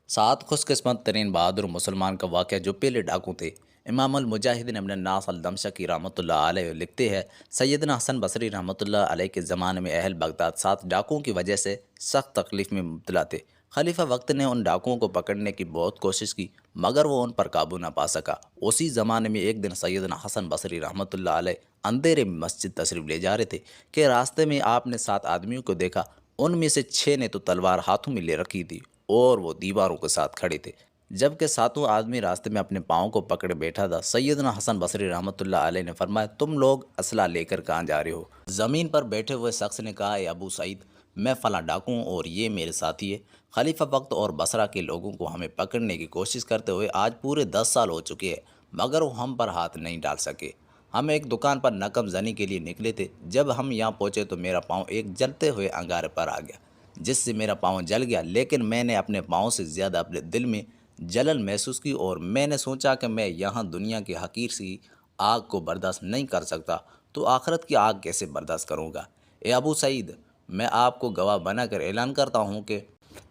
سات خوش قسمت ترین بہادر مسلمان کا واقعہ جو پہلے ڈاکو تھے۔ امام المجاہدین ابن الناس الدمشقی رحمۃ اللہ علیہ لکھتے ہیں، سیدنا حسن بصری رحمۃ اللہ علیہ کے زمانے میں اہل بغداد سات ڈاکوؤں کی وجہ سے سخت تکلیف میں مبتلا تھے۔ خلیفہ وقت نے ان ڈاکوؤں کو پکڑنے کی بہت کوشش کی مگر وہ ان پر قابو نہ پا سکا۔ اسی زمانے میں ایک دن سیدنا حسن بصری رحمۃ اللہ علیہ اندھیرے میں مسجد تشریف لے جا رہے تھے کہ راستے میں آپ نے سات آدمیوں کو دیکھا۔ ان میں سے 6 نے تو تلوار ہاتھوں میں لے رکھی تھی اور وہ دیواروں کے ساتھ کھڑے تھے، جبکہ ساتوں آدمی راستے میں اپنے پاؤں کو پکڑے بیٹھا تھا۔ سیدنا حسن بصری رحمۃ اللہ علیہ نے فرمایا، تم لوگ اسلحہ لے کر کہاں جا رہے ہو؟ زمین پر بیٹھے ہوئے شخص نے کہا، اے ابو سعید، میں فلاں ڈاکو ہوں اور یہ میرے ساتھی ہے۔ خلیفہ وقت اور بصرہ کے لوگوں کو ہمیں پکڑنے کی کوشش کرتے ہوئے آج پورے 10 سال ہو چکے ہیں مگر وہ ہم پر ہاتھ نہیں ڈال سکے۔ ہم ایک دکان پر نقب زنی کے لیے نکلے تھے، جب ہم یہاں پہنچے تو میرا پاؤں ایک جلتے ہوئے انگارے پر آ گیا، جس سے میرا پاؤں جل گیا، لیکن میں نے اپنے پاؤں سے زیادہ اپنے دل میں جلن محسوس کی اور میں نے سوچا کہ میں یہاں دنیا کی حقیر سی آگ کو برداشت نہیں کر سکتا تو آخرت کی آگ کیسے برداشت کروں گا؟ اے ابو سعید، میں آپ کو گواہ بنا کر اعلان کرتا ہوں کہ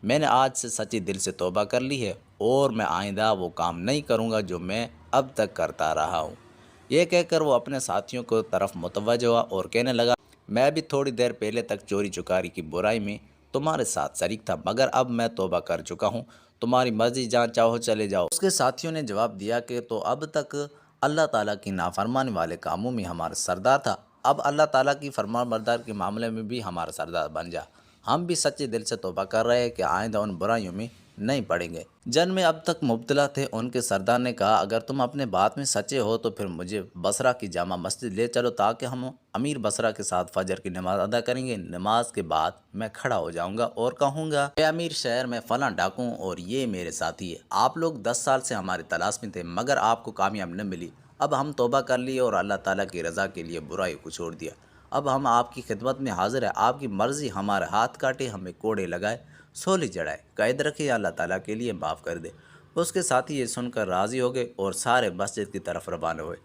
میں نے آج سے سچے دل سے توبہ کر لی ہے اور میں آئندہ وہ کام نہیں کروں گا جو میں اب تک کرتا رہا ہوں۔ یہ کہہ کر وہ اپنے ساتھیوں کو طرف متوجہ ہوا اور کہنے لگا، میں بھی تھوڑی دیر پہلے تک چوری چکاری کی برائی میں تمہارے ساتھ شریک تھا مگر اب میں توبہ کر چکا ہوں، تمہاری مرضی، جہاں چاہو چلے جاؤ۔ اس کے ساتھیوں نے جواب دیا کہ تو اب تک اللہ تعالیٰ کی نافرمانی والے کاموں میں ہمارا سردار تھا، اب اللہ تعالیٰ کی فرمان بردار کے معاملے میں بھی ہمارا سردار بن جا۔ ہم بھی سچے دل سے توبہ کر رہے ہیں کہ آئندہ ان برائیوں میں نہیں پڑیں گے جن میں اب تک مبتلا تھے۔ ان کے سردار نے کہا، اگر تم اپنے بات میں سچے ہو تو پھر مجھے بصرہ کی جامع مسجد لے چلو تاکہ ہم امیر بصرہ کے ساتھ فجر کی نماز ادا کریں گے۔ نماز کے بعد میں کھڑا ہو جاؤں گا اور کہوں گا، اے امیر شہر، میں فلاں ڈاکو ہوں اور یہ میرے ساتھی ہے۔ آپ لوگ 10 سال سے ہماری تلاش میں تھے مگر آپ کو کامیاب نہ ملی، اب ہم توبہ کر لیے اور اللہ تعالیٰ کی رضا کے لیے برائی کو چھوڑ دیا۔ اب ہم آپ کی خدمت میں حاضر ہیں، آپ کی مرضی، ہمارے ہاتھ کاٹے، ہمیں کوڑے لگائے، سولی چڑھائے، قید رکھے، اللہ تعالیٰ کے لیے معاف کر دے۔ اس کے ساتھی یہ سن کر راضی ہو گئے اور سارے مسجد کی طرف روانہ ہوئے۔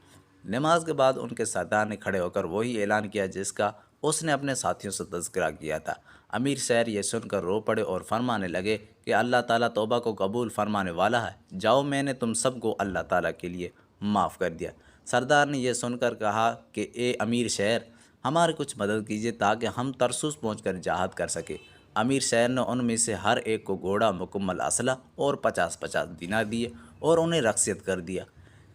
نماز کے بعد ان کے سردار نے کھڑے ہو کر وہی اعلان کیا جس کا اس نے اپنے ساتھیوں سے تذکرہ کیا تھا۔ امیر شہر یہ سن کر رو پڑے اور فرمانے لگے کہ اللہ تعالیٰ توبہ کو قبول فرمانے والا ہے، جاؤ، میں نے تم سب کو اللہ تعالیٰ کے لیے معاف کر دیا۔ سردار نے یہ سن کر کہا کہ اے امیر شہر، ہماری کچھ مدد کیجیے تاکہ ہم ترسوس پہنچ کر جہاد کر سکیں۔ امیر شہر نے ان میں سے ہر ایک کو گھوڑا، مکمل اسلحہ اور 50 دینار دیے اور انہیں رخصت کر دیا۔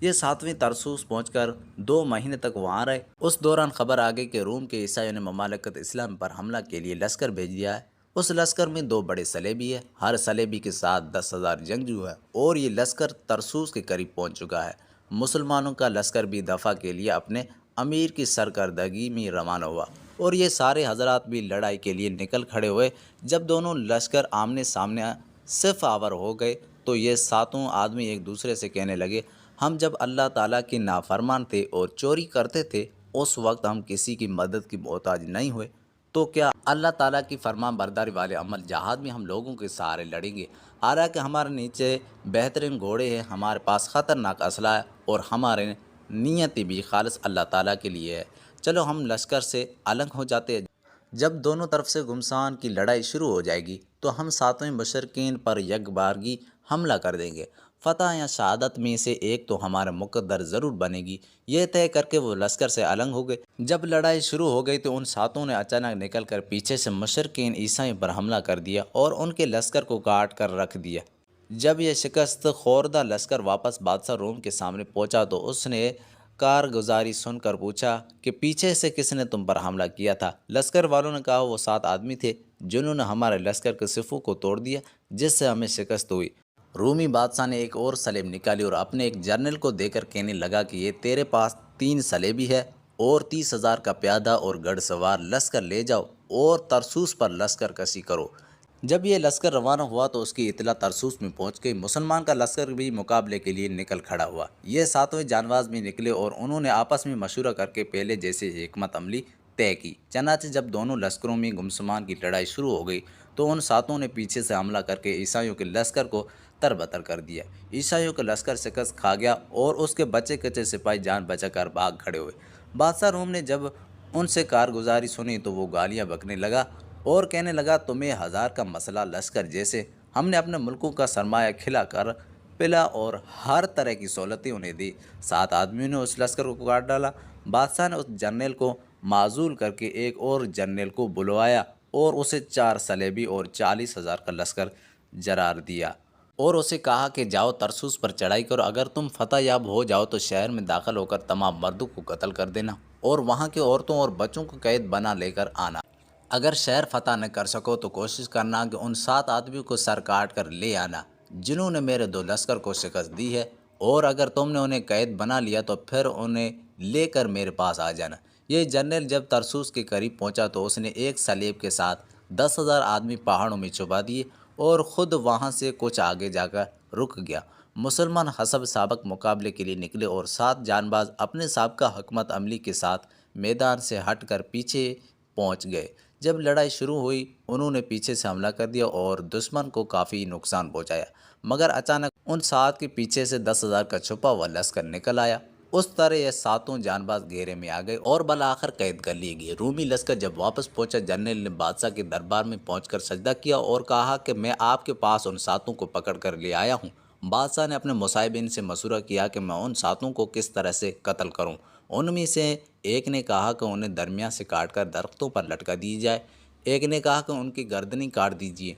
یہ ساتویں ترسوس پہنچ کر 2 مہینے تک وہاں رہے۔ اس دوران خبر آ گئی کہ روم کے عیسائیوں نے مملکت اسلام پر حملہ کے لیے لشکر بھیج دیا ہے۔ اس لشکر میں 2 بڑے صلیبی ہیں، ہر صلیبی کے ساتھ 10,000 جنگجو ہیں اور یہ لشکر ترسوس کے قریب پہنچ چکا ہے۔ مسلمانوں کا لشکر بھی دفاع کے لیے اپنے امیر کی سرکردگی میں روانہ ہوا اور یہ سارے حضرات بھی لڑائی کے لیے نکل کھڑے ہوئے۔ جب دونوں لشکر آمنے سامنے صف آور ہو گئے تو یہ ساتوں آدمی ایک دوسرے سے کہنے لگے، ہم جب اللہ تعالیٰ کے نافرمان تھے اور چوری کرتے تھے اس وقت ہم کسی کی مدد کی محتاج نہیں ہوئے، تو کیا اللہ تعالیٰ کی فرمان برداری والے عمل جہاد میں ہم لوگوں کے سہارے لڑیں گے؟ حالانکہ ہمارے نیچے بہترین گھوڑے ہیں، ہمارے پاس خطرناک اسلحہ ہے اور ہمارے نیتی بھی خالص اللہ تعالیٰ کے لیے ہے، چلو ہم لشکر سے الگ ہو جاتے ہیں۔ جب دونوں طرف سے گھمسان کی لڑائی شروع ہو جائے گی تو ہم ساتویں مشرکین پر یک بارگی حملہ کر دیں گے، فتح یا شہادت میں سے ایک تو ہمارا مقدر ضرور بنے گی۔ یہ طے کر کے وہ لشکر سے الگ ہو گئے۔ جب لڑائی شروع ہو گئی تو ان ساتوں نے اچانک نکل کر پیچھے سے مشرکین عیسائیوں پر حملہ کر دیا اور ان کے لشکر کو کاٹ کر رکھ دیا۔ جب یہ شکست خوردہ لشکر واپس بادشاہ روم کے سامنے پہنچا تو اس نے کارگزاری سن کر پوچھا کہ پیچھے سے کس نے تم پر حملہ کیا تھا؟ لشکر والوں نے کہا، وہ 7 آدمی تھے جنہوں نے ہمارے لشکر کے صفوں کو توڑ دیا جس سے ہمیں شکست ہوئی۔ رومی بادشاہ نے ایک اور سلیب نکالی اور اپنے ایک جرنیل کو دے کر کہنے لگا کہ یہ تیرے پاس 3 صلیبی ہے اور 30,000 کا پیادہ اور گھڑ سوار لشکر لے جاؤ اور ترسوس پر لشکر کشی کرو۔ جب یہ لشکر روانہ ہوا تو اس کی اطلاع ترسوس میں پہنچ گئی۔ مسلمان کا لشکر بھی مقابلے کے لیے نکل کھڑا ہوا۔ یہ ساتویں جانباز بھی نکلے اور انہوں نے آپس میں مشورہ کر کے پہلے جیسے حکمت عملی طے کی۔ چنانچہ جب دونوں لشکروں میں گمسمان کی لڑائی شروع ہو گئی تو ان ساتوں نے پیچھے سے حملہ کر کے عیسائیوں کے لشکر کو تربتر کر دیا۔ عیسائیوں کا لشکر شکست کھا گیا اور اس کے بچے کچے سپاہی جان بچا کر بھاگ کھڑے ہوئے۔ بادشاہ روم نے جب ان سے کارگزاری سنی تو وہ گالیاں بکنے لگا اور کہنے لگا، تمہیں 1000 کا مسلح لشکر جیسے ہم نے اپنے ملکوں کا سرمایہ کھلا کر پلا اور ہر طرح کی سہولتیں انہیں دی۔ 7 آدمیوں نے اس لشکر کو کاٹ ڈالا۔ بادشاہ نے اس جنرل کو معزول کر کے ایک اور جنرل کو بلوایا اور اسے 4 سلیبی اور 40,000 کا لشکر جرار دیا اور اسے کہا کہ جاؤ ترسوس پر چڑھائی کرو، اگر تم فتح یاب ہو جاؤ تو شہر میں داخل ہو کر تمام مردوں کو قتل کر دینا اور وہاں کے عورتوں اور بچوں کو قید بنا لے کر آنا۔ اگر شہر فتح نہ کر سکو تو کوشش کرنا کہ ان 7 آدمیوں کو سر کاٹ کر لے آنا جنہوں نے میرے 2 لشکر کو شکست دی ہے، اور اگر تم نے انہیں قید بنا لیا تو پھر انہیں لے کر میرے پاس آ جانا۔ یہ جنرل جب ترسوس کے قریب پہنچا تو اس نے ایک سلیب کے ساتھ 10,000 آدمی پہاڑوں میں چھپا دیے اور خود وہاں سے کچھ آگے جا کر رک گیا۔ مسلمان حسب سابق مقابلے کے لیے نکلے اور 7 جان باز اپنے سابقہ حکمت عملی کے ساتھ میدان سے ہٹ کر پیچھے پہنچ گئے۔ جب لڑائی شروع ہوئی انہوں نے پیچھے سے حملہ کر دیا اور دشمن کو کافی نقصان پہنچایا، مگر اچانک ان 7 کے پیچھے سے 10,000 کا چھپا ہوا لشکر نکل آیا۔ اس طرح یہ 7 جان باز گھیرے میں آ گئے اور بالآخر قید کر لیے گئے۔ رومی لشکر جب واپس پہنچا، جنرل نے بادشاہ کے دربار میں پہنچ کر سجدہ کیا اور کہا کہ میں آپ کے پاس ان 7 کو پکڑ کر لے آیا ہوں۔ بادشاہ نے اپنے مصاحبین سے مشورہ کیا کہ میں ان 7 کو کس طرح سے قتل کروں۔ ان میں سے ایک نے کہا کہ انہیں درمیان سے کاٹ کر درختوں پر لٹکا دی جائے، ایک نے کہا کہ ان کی گردنیں کاٹ دیجیے،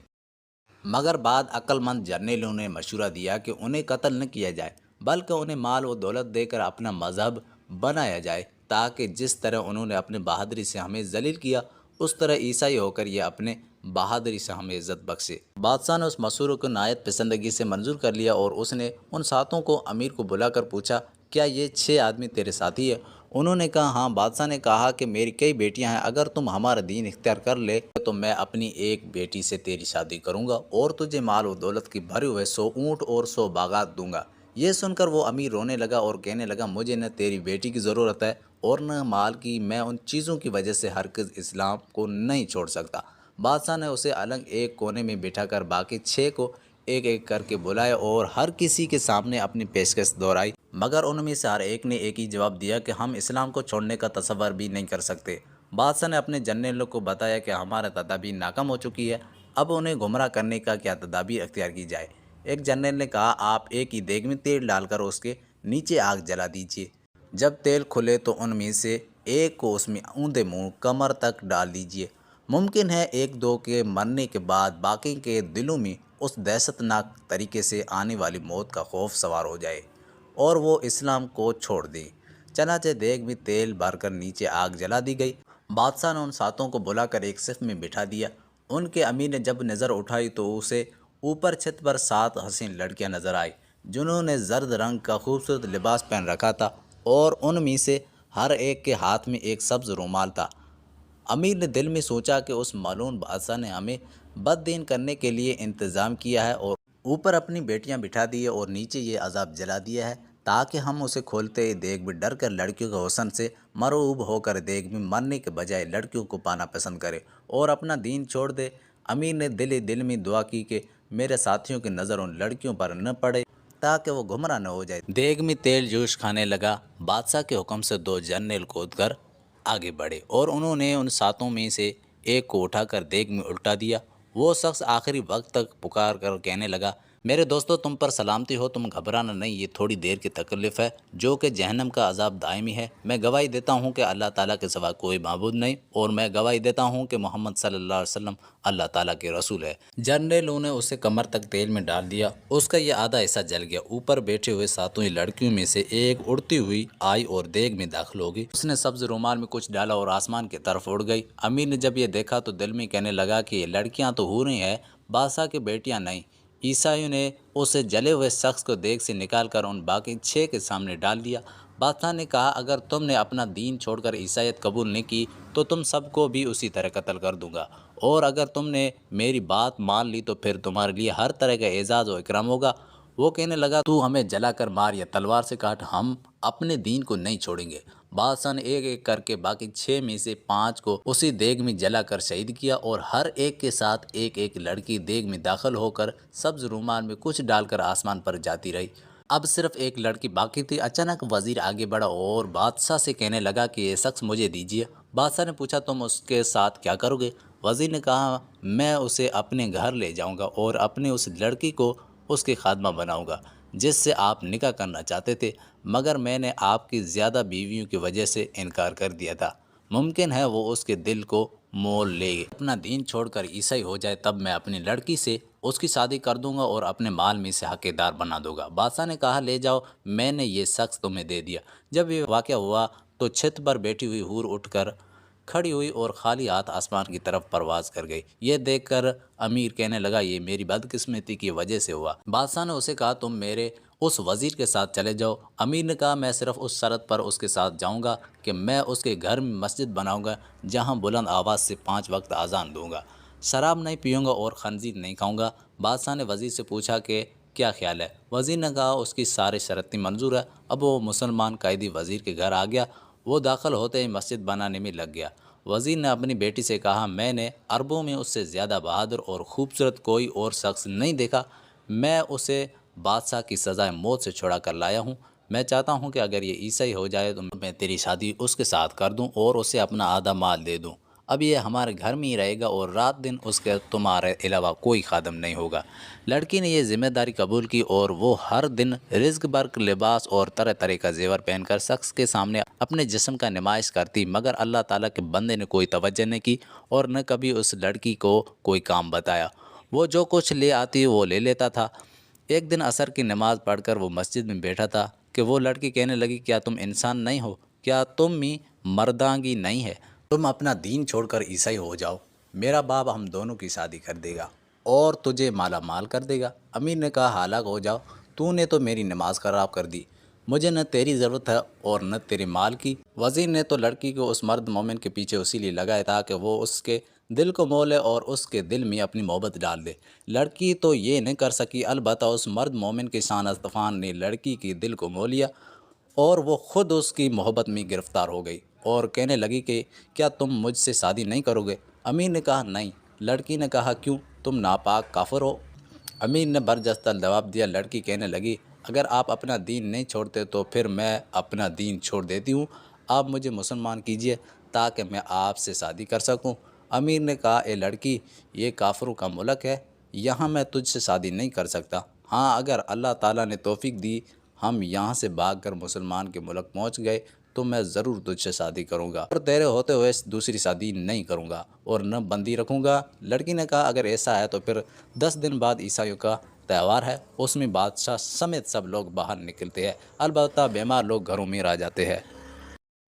مگر بعد عقل مند جرنیلوں نے مشورہ دیا کہ انہیں قتل نہ کیا جائے بلکہ انہیں مال و دولت دے کر اپنا مذہب بنایا جائے، تاکہ جس طرح انہوں نے اپنے بہادری سے ہمیں ذلیل کیا اس طرح عیسائی ہو کر یہ اپنے بہادری سے ہمیں عزت بخشے۔ بادشاہ نے اس مشورے کو نہایت پسندگی سے منظور کر لیا اور اس نے ان 7 کو امیر کو بلا کر پوچھا، کیا یہ 6 آدمی تیرے ساتھی ہیں؟ انہوں نے کہا ہاں۔ بادشاہ نے کہا کہ میری کئی بیٹیاں ہیں، اگر تم ہمارا دین اختیار کر لے تو میں اپنی ایک بیٹی سے تیری شادی کروں گا اور تجھے مال و دولت کی بھرے ہوئے 100 اونٹ اور 100 باغات دوں گا۔ یہ سن کر وہ امیر رونے لگا اور کہنے لگا، مجھے نہ تیری بیٹی کی ضرورت ہے اور نہ مال کی، میں ان چیزوں کی وجہ سے ہرگز اسلام کو نہیں چھوڑ سکتا۔ بادشاہ نے اسے الگ ایک کونے میں بٹھا کر باقی 6 کو ایک ایک کر کے بلایا اور ہر کسی کے سامنے اپنی پیشکش دہرائی، مگر ان میں سے ہر ایک نے ایک ہی جواب دیا کہ ہم اسلام کو چھوڑنے کا تصور بھی نہیں کر سکتے۔ بادشاہ نے اپنے جنرلوں کو بتایا کہ ہمارا تدابیر ناکام ہو چکی ہے، اب انہیں گمراہ کرنے کا کیا تدابیر اختیار کی جائے۔ ایک جنرل نے کہا، آپ ایک ہی دیگ میں تیل ڈال کر اس کے نیچے آگ جلا دیجیے، جب تیل کھلے تو ان میں سے ایک کو اس میں اوندے منہ کمر تک ڈال دیجیے۔ ممکن ہے 1-2 کے مرنے کے بعد باقی کے دلوں میں اس دہشت ناک طریقے سے آنے والی موت کا خوف سوار ہو جائے اور وہ اسلام کو چھوڑ دیں۔ چنانچہ دیگ میں تیل بھر کر نیچے آگ جلا دی گئی۔ بادشاہ نے ان 7 کو بلا کر ایک صف میں بٹھا دیا۔ ان کے امیر نے جب نظر اٹھائی تو اسے اوپر چھت پر 7 حسین لڑکیاں نظر آئیں جنہوں نے زرد رنگ کا خوبصورت لباس پہن رکھا تھا اور ان میں سے ہر ایک کے ہاتھ میں ایک سبز رومال تھا۔ امیر نے دل میں سوچا کہ اس ملعون بادشاہ نے ہمیں بد دین کرنے کے لیے انتظام کیا ہے اور اوپر اپنی بیٹیاں بٹھا دی اور نیچے یہ عذاب جلا دیا ہے، تاکہ ہم اسے کھولتے دیگ میں ڈر کر لڑکیوں کے حسن سے مرعوب ہو کر دیگ میں مرنے کے بجائے لڑکیوں کو پانا پسند کرے اور اپنا دین چھوڑ دے۔ امیر نے دل میں دعا کی کہ میرے ساتھیوں کی نظر ان لڑکیوں پر نہ پڑے تاکہ وہ گمراہ نہ ہو جائے۔ دیگ میں تیل جوش کھانے لگا۔ بادشاہ کے حکم سے 2 جنرل کود کر آگے بڑھے اور انہوں نے ان 7 میں سے ایک کو اٹھا کر دیگ میں الٹا دیا۔ وہ شخص آخری وقت تک پکار کر کہنے لگا، میرے دوستو، تم پر سلامتی ہو، تم گھبرانا نہیں، یہ تھوڑی دیر کی تکلیف ہے جو کہ جہنم کا عذاب دائمی ہے۔ میں گواہی دیتا ہوں کہ اللہ تعالیٰ کے سوا کوئی معبود نہیں، اور میں گواہی دیتا ہوں کہ محمد صلی اللہ علیہ وسلم اللہ تعالیٰ کے رسول ہے۔ جنرلوں نے اسے کمر تک تیل میں ڈال دیا۔ اس کا یہ آدھا حصہ جل گیا۔ اوپر بیٹھے ہوئے 7 لڑکیوں میں سے ایک اڑتی ہوئی آئی اور دیگ میں داخل ہو گئی۔ اس نے سبز رومال میں کچھ ڈالا اور آسمان کی طرف اڑ گئی۔ امیر نے جب یہ دیکھا تو دل میں کہنے لگا کہ یہ لڑکیاں تو حوریں ہیں، بادشاہ کی بیٹیاں نہیں۔ عیسائیوں نے اسے جلے ہوئے شخص کو دیگ سے نکال کر ان باقی 6 کے سامنے ڈال دیا۔ بادشاہ نے کہا، اگر تم نے اپنا دین چھوڑ کر عیسائیت قبول نہیں کی تو تم سب کو بھی اسی طرح قتل کر دوں گا، اور اگر تم نے میری بات مان لی تو پھر تمہارے لیے ہر طرح کا اعزاز و اکرام ہوگا۔ وہ کہنے لگا، تو ہمیں جلا کر مار یا تلوار سے کاٹ، ہم اپنے دین کو نہیں چھوڑیں گے۔ بادشاہ نے ایک ایک کر کے باقی 6 میں سے 5 کو اسی دیگ میں جلا کر شہید کیا اور ہر ایک کے ساتھ ایک ایک لڑکی دیگ میں داخل ہو کر سبز رومال میں کچھ ڈال کر آسمان پر جاتی رہی۔ اب صرف ایک لڑکی باقی تھی۔ اچانک وزیر آگے بڑھا اور بادشاہ سے کہنے لگا کہ یہ شخص مجھے دیجیے۔ بادشاہ نے پوچھا، تم اس کے ساتھ کیا کرو گے؟ وزیر نے کہا میں اسے اپنے گھر لے جاؤں گا اور اپنے اس لڑکی کو اس کی خادمہ بناؤں گا جس سے آپ نکاح کرنا چاہتے تھے، مگر میں نے آپ کی زیادہ بیویوں کی وجہ سے انکار کر دیا تھا۔ ممکن ہے وہ اس کے دل کو مول لے، اپنا دین چھوڑ کر عیسائی ہو جائے، تب میں اپنی لڑکی سے اس کی شادی کر دوں گا اور اپنے مال میں سے حقدار بنا دوں گا۔ بادشاہ نے کہا لے جاؤ، میں نے یہ شخص تمہیں دے دیا۔ جب یہ واقعہ ہوا تو چھت پر بیٹھی ہوئی حور اٹھ کر کھڑی ہوئی اور خالی ہاتھ آسمان کی طرف پرواز کر گئی۔ یہ دیکھ کر امیر کہنے لگا یہ میری بدقسمتی کی وجہ سے ہوا۔ بادشاہ نے اسے کہا تم میرے اس وزیر کے ساتھ چلے جاؤ۔ امیر نے کہا میں صرف اس شرط پر اس کے ساتھ جاؤں گا کہ میں اس کے گھر میں مسجد بناؤں گا جہاں بلند آواز سے 5 وقت اذان دوں گا، شراب نہیں پیوں گا اور خنزیر نہیں کھاؤں گا۔ بادشاہ نے وزیر سے پوچھا کہ کیا خیال ہے؟ وزیر نے کہا اس کی ساری شرطیں منظور ہے۔ اب وہ مسلمان قیدی وزیر کے گھر آ گیا۔ وہ داخل ہوتے ہی مسجد بنانے میں لگ گیا۔ وزیر نے اپنی بیٹی سے کہا میں نے عربوں میں اس سے زیادہ بہادر اور خوبصورت کوئی اور شخص نہیں دیکھا۔ میں اسے بادشاہ کی سزائے موت سے چھڑا کر لایا ہوں۔ میں چاہتا ہوں کہ اگر یہ عیسائی ہو جائے تو میں تیری شادی اس کے ساتھ کر دوں اور اسے اپنا آدھا مال دے دوں۔ اب یہ ہمارے گھر میں ہی رہے گا اور رات دن اس کے تمہارے علاوہ کوئی خادم نہیں ہوگا۔ لڑکی نے یہ ذمہ داری قبول کی اور وہ ہر دن رزق برق لباس اور طرح طرح کا زیور پہن کر شخص کے سامنے اپنے جسم کا نمائش کرتی، مگر اللہ تعالیٰ کے بندے نے کوئی توجہ نہیں کی اور نہ کبھی اس لڑکی کو کوئی کام بتایا۔ وہ جو کچھ لے آتی وہ لے لیتا تھا۔ ایک دن عصر کی نماز پڑھ کر وہ مسجد میں بیٹھا تھا کہ وہ لڑکی کہنے لگی کیا تم انسان نہیں ہو؟ کیا تم میں مردانگی نہیں ہے؟ تم اپنا دین چھوڑ کر عیسائی ہو جاؤ، میرا باپ ہم دونوں کی شادی کر دے گا اور تجھے مالا مال کر دے گا۔ امیر نے کہا ہلاک ہو جاؤ، تو نے تو میری نماز خراب کر دی، مجھے نہ تیری ضرورت ہے اور نہ تیرے مال کی۔ وزیر نے تو لڑکی کو اس مرد مومن کے پیچھے اسی لیے لگایا تھا کہ وہ اس کے دل کو مولے اور اس کے دل میں اپنی محبت ڈال دے۔ لڑکی تو یہ نہیں کر سکی، البتہ اس مرد مومن کے شان طوفان نے لڑکی کے دل کو مول لیا اور وہ خود اس کی محبت میں گرفتار ہو گئی اور کہنے لگی کہ کیا تم مجھ سے شادی نہیں کرو گے؟ امیر نے کہا نہیں۔ لڑکی نے کہا کیوں؟ تم ناپاک کافر ہو۔ امیر نے برجستہ جواب دیا۔ لڑکی کہنے لگی اگر آپ اپنا دین نہیں چھوڑتے تو پھر میں اپنا دین چھوڑ دیتی ہوں، آپ مجھے مسلمان کیجئے تاکہ میں آپ سے شادی کر سکوں۔ امیر نے کہا اے لڑکی، یہ کافروں کا ملک ہے، یہاں میں تجھ سے شادی نہیں کر سکتا۔ ہاں اگر اللہ تعالیٰ نے توفیق دی ہم یہاں سے بھاگ کر مسلمان کے ملک پہنچ گئے تو میں ضرور تجھ سے شادی کروں گا اور تیرے ہوتے ہوئے دوسری شادی نہیں کروں گا اور نہ بندی رکھوں گا۔ لڑکی نے کہا اگر ایسا ہے تو پھر 10 دن بعد عیسائیوں کا تہوار ہے، اس میں بادشاہ سمیت سب لوگ باہر نکلتے ہیں، البتہ بیمار لوگ گھروں میں رہ جاتے ہیں۔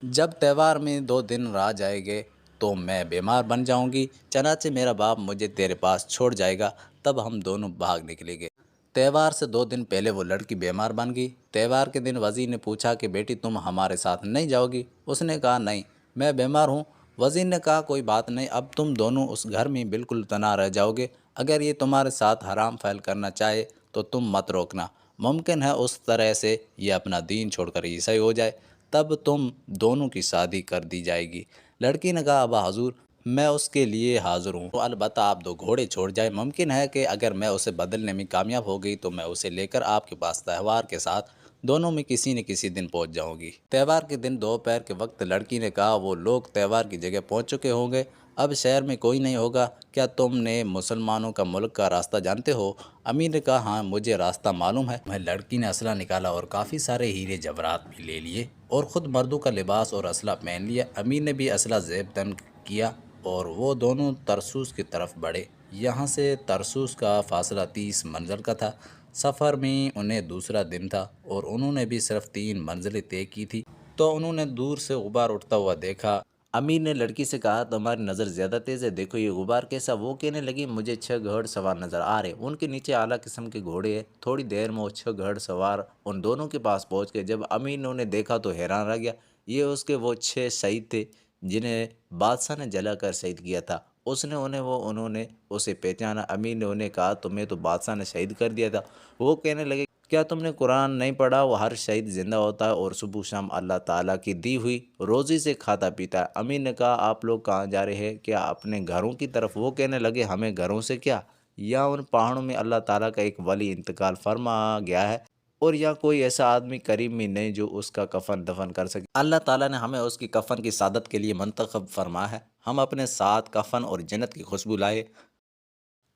جب تہوار میں 2 دن رہ جائیں گے تو میں بیمار بن جاؤں گی، چنانچہ میرا باپ مجھے تیرے پاس چھوڑ جائے گا، تب ہم دونوں بھاگ نکلیں گے۔ تہوار سے 2 دن پہلے وہ لڑکی بیمار بن گئی۔ تہوار کے دن وزیر نے پوچھا کہ بیٹی تم ہمارے ساتھ نہیں جاؤ گی؟ اس نے کہا نہیں، میں بیمار ہوں۔ وزیر نے کہا کوئی بات نہیں، اب تم دونوں اس گھر میں بالکل تنہا رہ جاؤ گے، اگر یہ تمہارے ساتھ حرام فعل کرنا چاہے تو تم مت روکنا، ممکن ہے اس طرح سے یہ اپنا دین چھوڑ کر عیسائی ہو جائے، تب تم دونوں کی شادی کر دی جائے گی۔ لڑکی نے کہا ابا حضور میں اس کے لیے حاضر ہوں، البتہ آپ 2 گھوڑے چھوڑ جائیں، ممکن ہے کہ اگر میں اسے بدلنے میں کامیاب ہو گئی تو میں اسے لے کر آپ کے پاس تہوار کے ساتھ دونوں میں کسی نہ کسی دن پہنچ جاؤں گی۔ تہوار کے دن دوپہر کے وقت لڑکی نے کہا وہ لوگ تہوار کی جگہ پہنچ چکے ہوں گے، اب شہر میں کوئی نہیں ہوگا، کیا تم نے مسلمانوں کا ملک کا راستہ جانتے ہو؟ امیر نے کہا ہاں مجھے راستہ معلوم ہے۔ لڑکی نے اسلحہ نکالا اور کافی سارے ہیرے جواہرات بھی لے لیے اور خود مردوں کا لباس اور اسلحہ پہن لیا۔ امیر نے بھی اسلحہ زیب تن کیا اور وہ دونوں ترسوس کی طرف بڑھے۔ یہاں سے ترسوس کا فاصلہ 30 منزل کا تھا۔ سفر میں انہیں دوسرا دن تھا اور انہوں نے بھی صرف 3 منزلیں طے کی تھی تو انہوں نے دور سے غبار اٹھتا ہوا دیکھا۔ امیر نے لڑکی سے کہا تمہاری نظر زیادہ تیز ہے، دیکھو یہ غبار کیسا؟ وہ کہنے لگی مجھے 6 گھوڑ سوار نظر آ رہے، ان کے نیچے اعلیٰ قسم کے گھوڑے ہیں۔ تھوڑی دیر میں وہ 6 گھوڑ سوار ان دونوں کے پاس پہنچ گئے۔ جب امیر نے انہیں دیکھا تو حیران رہ گیا، یہ اس کے وہ 6 شہید تھے جنہیں بادشاہ نے جلا کر شہید کیا تھا۔ اس نے انہوں نے اسے پہچانا۔ امیر نے انہیں کہا تمہیں تو بادشاہ نے شہید کر دیا تھا۔ وہ کہنے لگے کیا تم نے قرآن نہیں پڑھا؟ وہ ہر شہید زندہ ہوتا ہے اور صبح شام اللہ تعالیٰ کی دی ہوئی روزی سے کھاتا پیتا ہے۔ امیر نے کہا آپ لوگ کہاں جا رہے ہیں؟ کیا اپنے گھروں کی طرف؟ وہ کہنے لگے ہمیں گھروں سے کیا، یا ان پہاڑوں میں اللہ تعالیٰ کا ایک ولی انتقال فرما گیا ہے اور یا کوئی ایسا آدمی کریم میں نہیں جو اس کا کفن دفن کر سکے۔ اللہ تعالیٰ نے ہمیں اس کی کفن کی سعادت کے لیے منتخب فرما ہے۔ ہم اپنے ساتھ کفن اور جنت کی خوشبو لائے،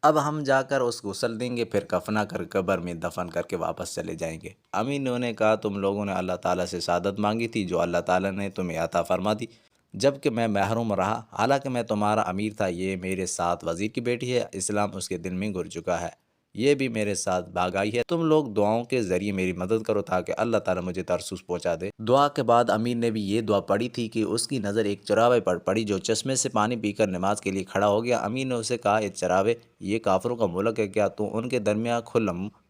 اب ہم جا کر اس کو غسل دیں گے، پھر کفنا کر قبر میں دفن کر کے واپس چلے جائیں گے۔ امیر نے انہیں کہا تم لوگوں نے اللہ تعالیٰ سے سعادت مانگی تھی جو اللہ تعالیٰ نے تمہیں عطا فرما دی، جب کہ میں محروم رہا، حالانکہ میں تمہارا امیر تھا۔ یہ میرے ساتھ وزیر کی بیٹی ہے، اسلام اس کے دل میں گر چکا ہے، یہ بھی میرے ساتھ بھاگ آئی ہے۔ تم لوگ دعاؤں کے ذریعے میری مدد کرو تاکہ اللہ تعالیٰ مجھے ترسوس پہنچا دے۔ دعا کے بعد امیر نے بھی یہ دعا پڑھی تھی کہ اس کی نظر ایک چراوے پر پڑی جو چشمے سے پانی پی کر نماز کے لیے کھڑا ہو گیا۔ امیر نے اسے کہا اے چراوے، یہ کافروں کا ملک ہے، کیا تو ان کے درمیان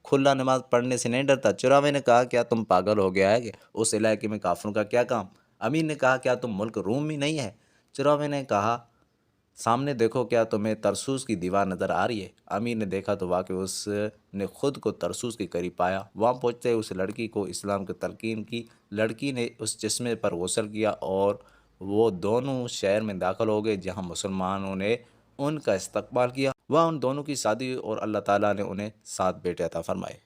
کھلا نماز پڑھنے سے نہیں ڈرتا؟ چراوے نے کہا کیا تم پاگل ہو گیا ہے کہ اس علاقے میں کافروں کا کیا کام؟ امیر نے کہا کیا تم ملک روم میں نہیں ہے؟ چراوے نے کہا سامنے دیکھو، کیا تمہیں ترسوس کی دیوار نظر آ رہی ہے؟ امیر نے دیکھا تو واقعی اس نے خود کو ترسوس کے قریب پایا۔ وہاں پہنچتے اس لڑکی کو اسلام کی تلقین کی، لڑکی نے اس چشمے پر غسل کیا اور وہ دونوں شہر میں داخل ہو گئے جہاں مسلمانوں نے ان کا استقبال کیا۔ وہاں ان دونوں کی شادی اور اللہ تعالیٰ نے انہیں 7 بیٹے عطا فرمائے۔